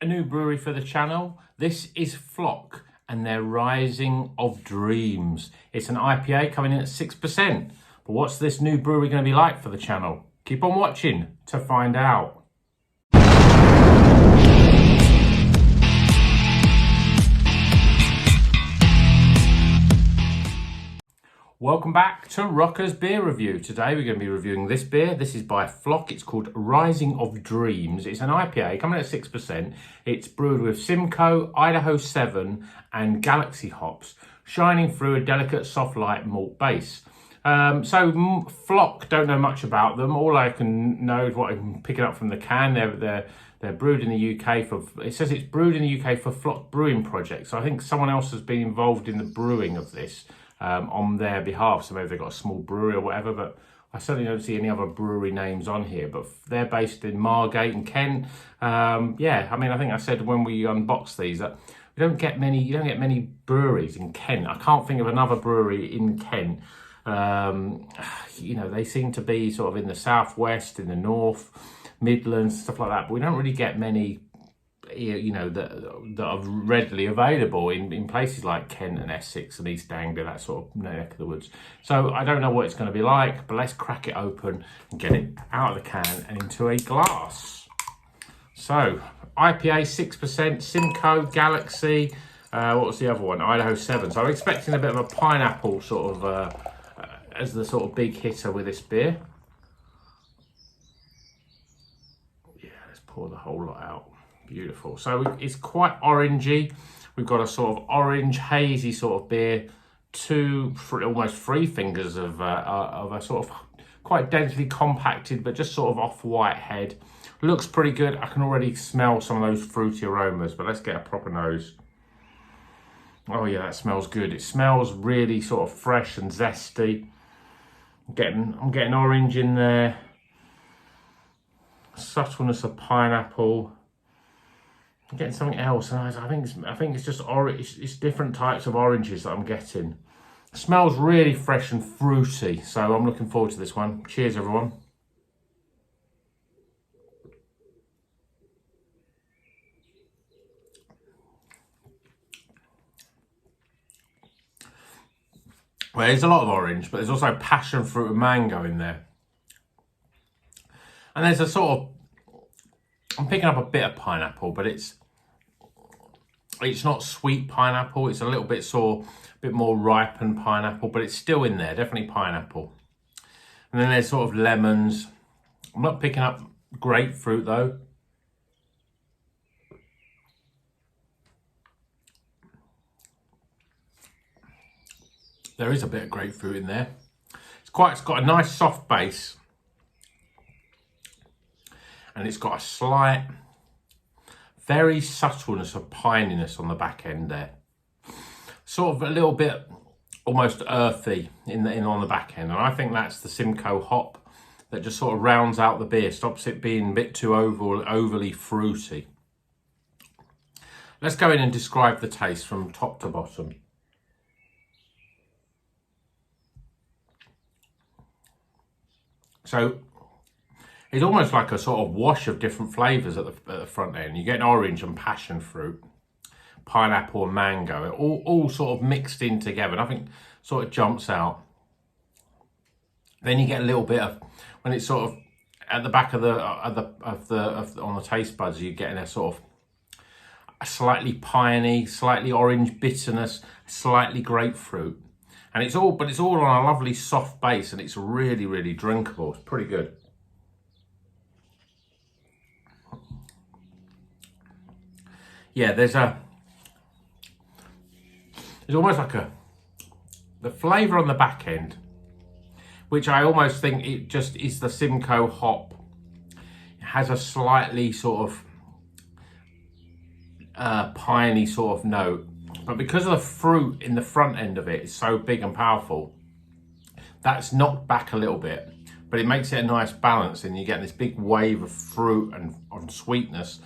a new brewery for the channel. This is Floc and their Rising of Dreams. It's an IPA coming in at 6%. But what's this new brewery going to be like for the channel? Keep on watching to find out. Welcome back to Rocker's Beer Review. Today we're going to be reviewing this beer. This is by Floc. It's called Rising of Dreams. It's an IPA coming at 6%. It's brewed with Simcoe, Idaho 7 and Galaxy hops, shining through a delicate soft light malt base. Floc, don't know much about them. All I can know is what I'm picking up from the can. They're brewed in the UK it says it's brewed in the UK for Floc Brewing Project. So I think someone else has been involved in the brewing of this. On their behalf, so maybe they've got a small brewery or whatever, but I certainly don't see any other brewery names on here. But they're based in Margate in Kent. Yeah, I mean, I think I said when we unboxed these that you don't get many breweries in Kent. I can't think of another brewery in Kent. You know, they seem to be sort of in the southwest, in the north, Midlands, stuff like that. But we don't really get many, you know, that are readily available in places like Kent and Essex and East Anglia, that sort of neck of the woods. So I don't know what it's going to be like, but let's crack it open and get it out of the can and into a glass. So IPA 6%, Simcoe, Galaxy, what was the other one? Idaho 7. So I'm expecting a bit of a pineapple sort of as the sort of big hitter with this beer. Yeah, let's pour the whole lot out. Beautiful. So it's quite orangey. We've got a sort of orange hazy sort of beer, almost three fingers of a sort of quite densely compacted but just sort of off-white head. Looks pretty good. I can already smell some of those fruity aromas, but let's get a proper nose. Oh yeah, that smells good. It smells really sort of fresh and zesty. I'm getting orange in there. Subtleness of pineapple. I'm getting something else, and I think it's just orange. It's different types of oranges that I'm getting. It smells really fresh and fruity, so I'm looking forward to this one. Cheers, everyone. Well, there's a lot of orange, but there's also passion fruit and mango in there, and there's a sort of, I'm picking up a bit of pineapple, but it's not sweet pineapple. It's a little bit more ripened pineapple, but it's still in there, definitely pineapple. And then there's sort of lemons. I'm not picking up grapefruit though. There is a bit of grapefruit in there. It's got a nice soft base. And it's got a slight, very subtleness of pininess on the back end there. Sort of a little bit almost earthy on the back end. And I think that's the Simcoe hop that just sort of rounds out the beer, stops it being a bit too overly fruity. Let's go in and describe the taste from top to bottom. So it's almost like a sort of wash of different flavours at the front end. You get orange and passion fruit, pineapple and mango, all sort of mixed in together. Nothing sort of jumps out. Then you get a little bit of, when it's sort of at the back on the taste buds, you're getting a sort of a slightly piney, slightly orange bitterness, slightly grapefruit. And it's all on a lovely soft base, and it's really, really drinkable. It's pretty good. Yeah, there's almost like the flavour on the back end, which I almost think it just is the Simcoe hop. It has a slightly sort of piney sort of note, but because of the fruit in the front end of it is so big and powerful, that's knocked back a little bit, but it makes it a nice balance, and you get this big wave of fruit and sweetness.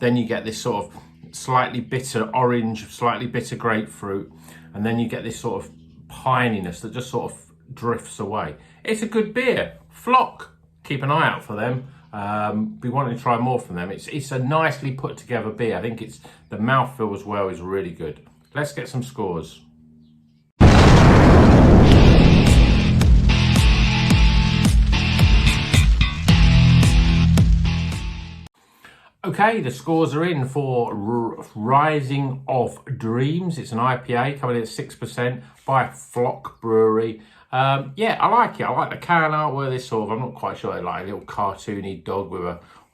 Then you get this sort of slightly bitter orange, slightly bitter grapefruit, and then you get this sort of pininess that just sort of drifts away. It's a good beer. Floc, keep an eye out for them. be wanting to try more from them. It's a nicely put together beer. I think the mouthfeel as well is really good. Let's get some scores. Okay, the scores are in for Rising of Dreams. It's an IPA coming in at 6% by Floc Brewery. Yeah, I like it. I like the can art where this sort of, I'm not quite sure, like a little cartoony dog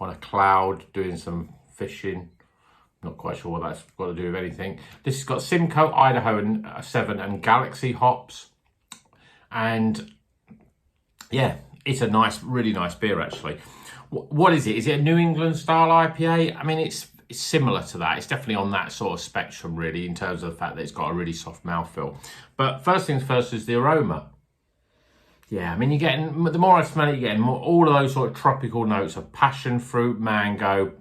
on a cloud doing some fishing. Not quite sure what that's got to do with anything. This has got Simcoe, Idaho 7 and Galaxy hops. And yeah, it's a nice, really nice beer actually. What is it? Is it a New England style IPA? I mean, it's similar to that. It's definitely on that sort of spectrum really in terms of the fact that it's got a really soft mouthfeel. But first things first is the aroma. Yeah, I mean, the more I smell it, you're getting all of those sort of tropical notes of passion fruit, mango,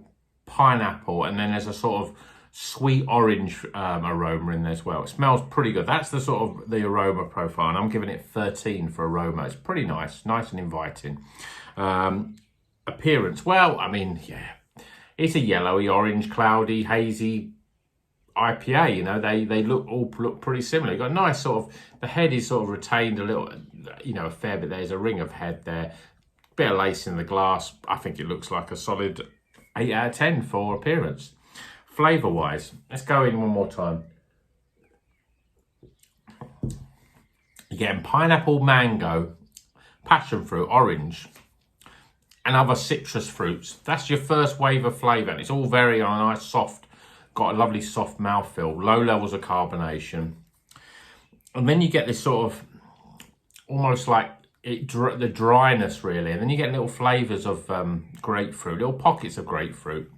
pineapple, and then there's a sort of sweet orange aroma in there as well. It smells pretty good. That's the sort of the aroma profile, and I'm giving it 13 for aroma. It's pretty nice and inviting. Appearance, well, I mean, yeah, it's a yellowy, orange, cloudy, hazy IPA. You know, they look pretty similar. You've got a nice sort of, the head is sort of retained a little, you know, a fair bit. There's a ring of head there, bit of lace in the glass. I think it looks like a solid 8 out of 10 for appearance. Flavour wise, let's go in one more time. You're getting pineapple, mango, passion fruit, orange, and other citrus fruits. That's your first wave of flavour. And it's all very nice, soft, got a lovely soft mouthfeel, low levels of carbonation. And then you get this sort of, almost like the dryness really. And then you get little flavours of grapefruit, little pockets of grapefruit.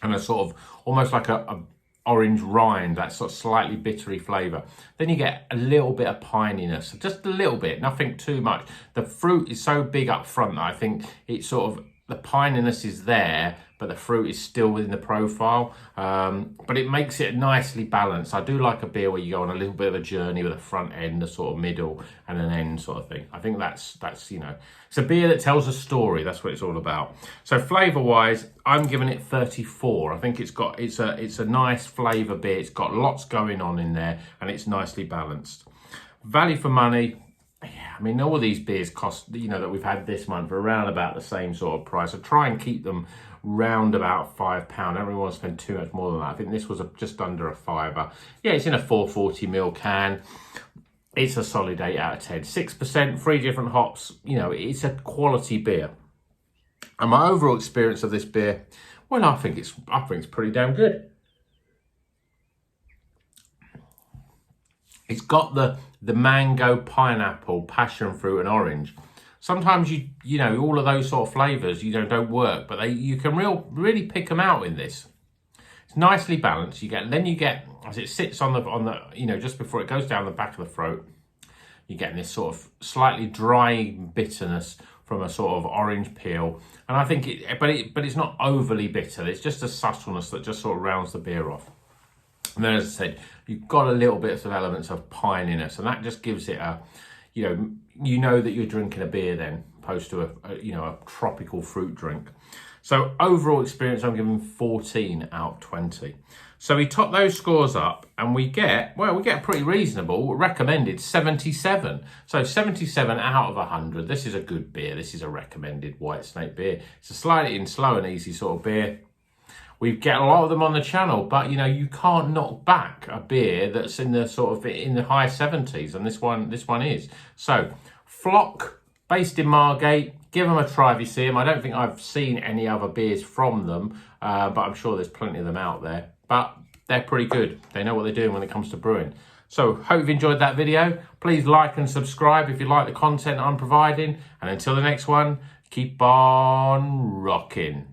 And a sort of, almost like a orange rind, that sort of slightly bittery flavour. Then you get a little bit of pininess, just a little bit, nothing too much. The fruit is so big up front that I think it's sort of, the pininess is there, but the fruit is still within the profile. But it makes it nicely balanced. I do like a beer where you go on a little bit of a journey with a front end, a sort of middle, and an end sort of thing. I think that's you know, it's a beer that tells a story. That's what it's all about. So flavour wise, I'm giving it 34. I think it's a nice flavour beer. It's got lots going on in there, and it's nicely balanced. Value for money. Yeah, I mean, all of these beers cost, you know, that we've had this month are around about the same sort of price. I try and keep them round about £5. I don't really want to spend too much more than that. I think this was just under a fiver. Yeah, it's in a 440ml can. It's a solid 8 out of 10. 6%, 3 different hops. You know, it's a quality beer. And my overall experience of this beer, well, I think it's pretty damn good. It's got the mango, pineapple, passion fruit, and orange. Sometimes you know all of those sort of flavours don't work, but you can really pick them out in this. It's nicely balanced. Then you get as it sits on the you know, just before it goes down the back of the throat, you're getting this sort of slightly dry bitterness from a sort of orange peel, and I think but it's not overly bitter. It's just a subtleness that just sort of rounds the beer off. And then, as I said, you've got a little bit of elements of pininess, and that just gives it a, you know that you're drinking a beer then, opposed to a tropical fruit drink. So overall experience, I'm giving 14 out of 20. So we top those scores up, and we get pretty reasonable, recommended 77. So 77 out of 100. This is a good beer. This is a recommended White Snake beer. It's a slightly slow and easy sort of beer. We get a lot of them on the channel, but you know, you can't knock back a beer that's in the sort of in the high 70s, and this one is. So Floc, based in Margate, give them a try if you see them. I don't think I've seen any other beers from them, but I'm sure there's plenty of them out there. But they're pretty good. They know what they're doing when it comes to brewing. So hope you've enjoyed that video. Please like and subscribe if you like the content I'm providing. And until the next one, keep on rocking.